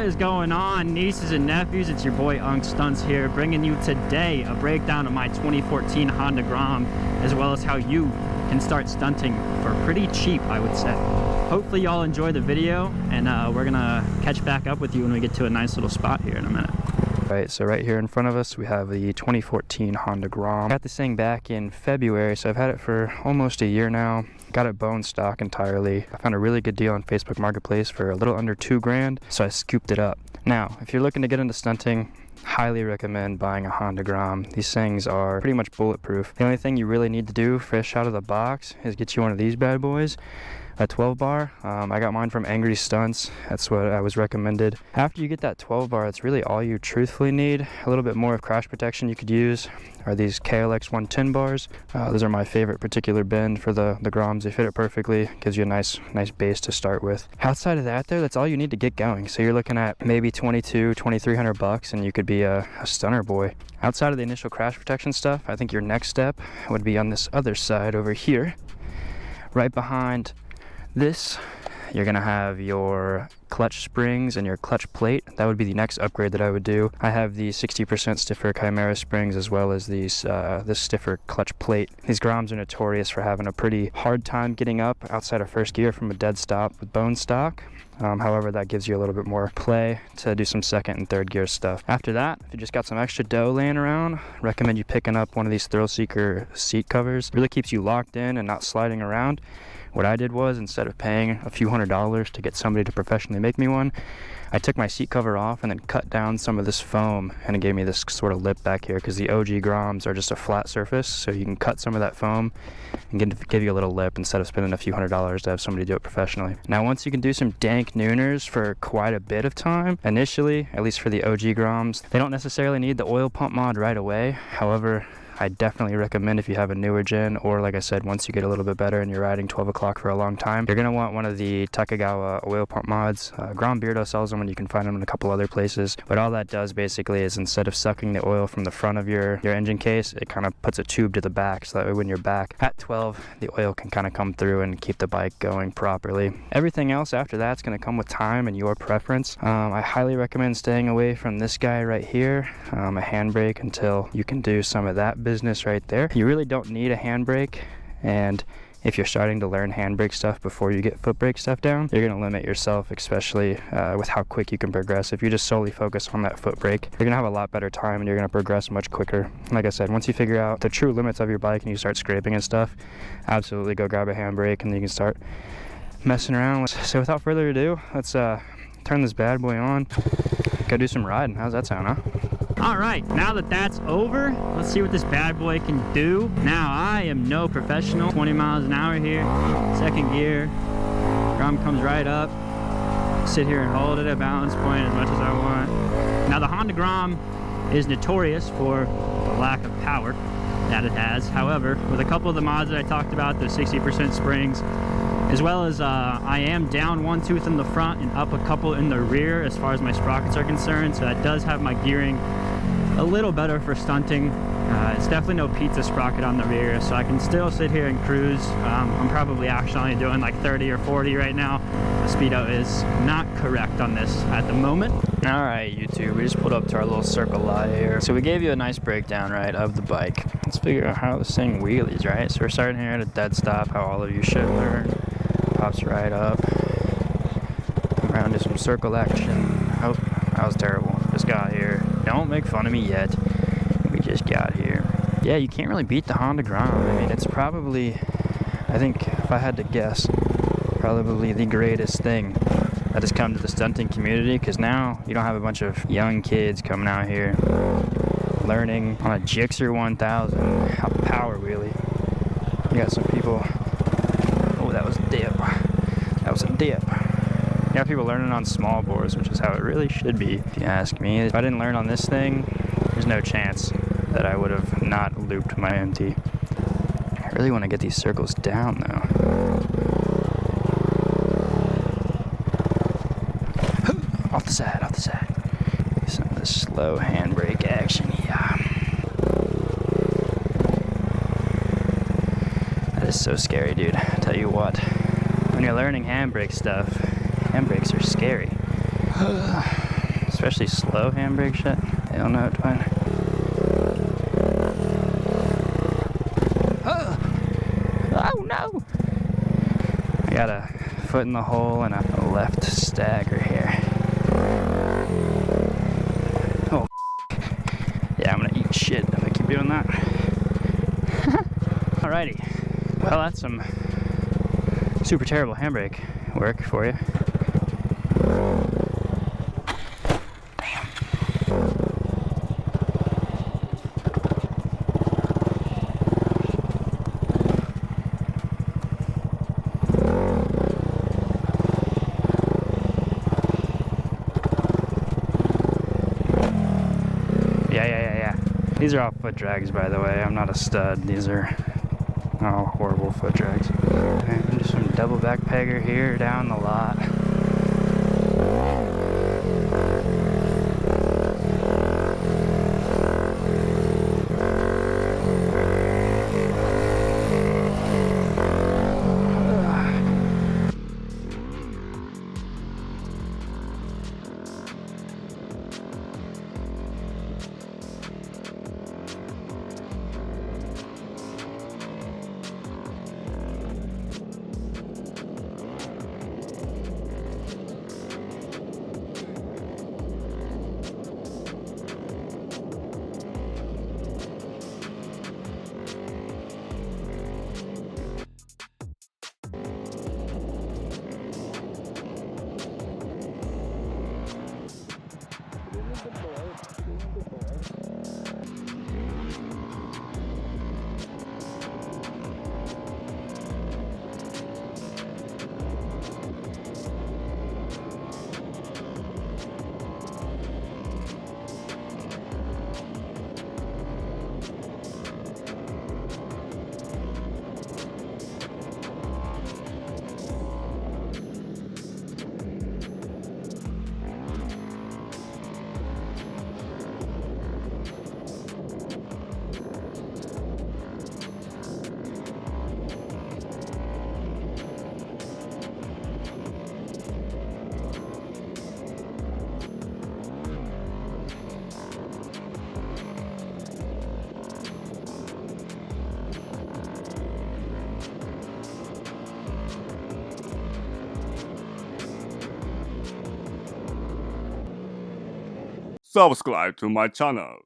is going on, nieces and nephews? It's your boy Unc Stuntz here, bringing you today a breakdown of my 2014 Honda Grom, as well as how you can start stunting for pretty cheap, I would say. Hopefully y'all enjoy the video, and we're gonna catch back up with you when we get to a nice little spot here in a minute. Right, so right here in front of us we have the 2014 Honda Grom. I got this thing back in February, so I've had it for almost a year now. Got it bone stock entirely. I found a really good deal on Facebook Marketplace for a little under $2,000, so I scooped it up. Now, if you're looking to get into stunting, highly recommend buying a Honda Grom. These things are pretty much bulletproof. The only thing you really need to do fresh out of the box is get you one of these bad boys, a 12 bar. I got mine from Angry Stunts. That's what I was recommended. After you get that 12 bar, that's really all you truthfully need. A little bit more of crash protection you could use are these KLX 110 bars. Those are my favorite particular bend for the Groms. They fit it perfectly, gives you a nice base to start with. Outside of that though, that's all you need to get going. So you're looking at maybe $2,300 bucks and you could be a stunner boy. Outside of the initial crash protection stuff, I think your next step would be on this other side over here. Right behind this, you're gonna have your clutch springs and your clutch plate. That would be the next upgrade that I would do. I have the 60% stiffer Chimera springs as well as these this stiffer clutch plate. These Groms are notorious for having a pretty hard time getting up outside of first gear from a dead stop with bone stock. However, that gives you a little bit more play to do some second and third gear stuff. After that, if you just got some extra dough laying around, recommend you picking up one of these Thrill Seeker seat covers. Really keeps you locked in and not sliding around. What I did was, instead of paying a few $100s to get somebody to professionally make me one, I took my seat cover off and then cut down some of this foam, and it gave me this sort of lip back here, because the OG Groms are just a flat surface, so you can cut some of that foam and give you a little lip instead of spending a few $100s to have somebody do it professionally. Now, once you can do some dank nooners for quite a bit of time, initially, at least for the OG Groms, they don't necessarily need the oil pump mod right away. However, I definitely recommend if you have a newer gen, or like I said, once you get a little bit better and you're riding 12 o'clock for a long time, you're going to want one of the Takagawa oil pump mods. Grom Beardo sells them, and you can find them in a couple other places. But all that does basically is, instead of sucking the oil from the front of your engine case, it kind of puts a tube to the back, so that way when you're back at 12, the oil can kind of come through and keep the bike going properly. Everything else after that's going to come with time and your preference. I highly recommend staying away from this guy right here, a handbrake, until you can do some of that business right there. You really don't need a handbrake, and if you're starting to learn handbrake stuff before you get foot brake stuff down, you're going to limit yourself, especially with how quick you can progress. If you just solely focus on that foot brake, you're going to have a lot better time and you're going to progress much quicker. Like I said, once you figure out the true limits of your bike and you start scraping and stuff, absolutely go grab a handbrake and then you can start messing around. So without further ado, let's turn this bad boy on, go do some riding. How's that sound, huh? Alright, now that that's over, let's see what this bad boy can do. Now, I am no professional. 20 miles an hour here, second gear. Grom comes right up. Sit here and hold it at balance point as much as I want. Now, the Honda Grom is notorious for the lack of power that it has. However, with a couple of the mods that I talked about, the 60% springs, as well as I am down one tooth in the front and up a couple in the rear as far as my sprockets are concerned, so that does have my gearing a little better for stunting. It's definitely no pizza sprocket on the rear, so I can still sit here and cruise. I'm probably actually only doing like 30 or 40 right now. The speedo is not correct on this at the moment. Alright, YouTube, we just pulled up to our little circle lot here. So we gave you a nice breakdown, right, of the bike. Let's figure out how this thing wheelies, right? So we're starting here at a dead stop, how all of you should learn. Pops right up. Around to some circle action. Oh, that was terrible. Just got here. Don't make fun of me yet. We just got here. Yeah, you can't really beat the Honda Grom. I mean, it's probably, I think, if I had to guess, probably the greatest thing that has come to the stunting community, because now you don't have a bunch of young kids coming out here learning on a Gixxer 1000 how to power wheelie. You got some people. Oh, that was a dip. That was a dip. You got people learning on small bores, which is how it really should be, if you ask me. If I didn't learn on this thing, there's no chance that I would have not looped my MT. I really want to get these circles down, though. Off the side, off the side. Some of the slow handbrake action, yeah. That is so scary, dude. I tell you what. When you're learning handbrake stuff, handbrakes are scary. especially slow handbrake shit. Hell no, twin. Oh no! I got a foot in the hole and a left stagger here. Oh, yeah, I'm gonna eat shit if I keep doing that. Alrighty, well, that's some super terrible handbrake work for you. Yeah. These are all foot drags, by the way. I'm not a stud. These are all horrible foot drags. And just some double back pegger here down the lot. Subscribe to my channel.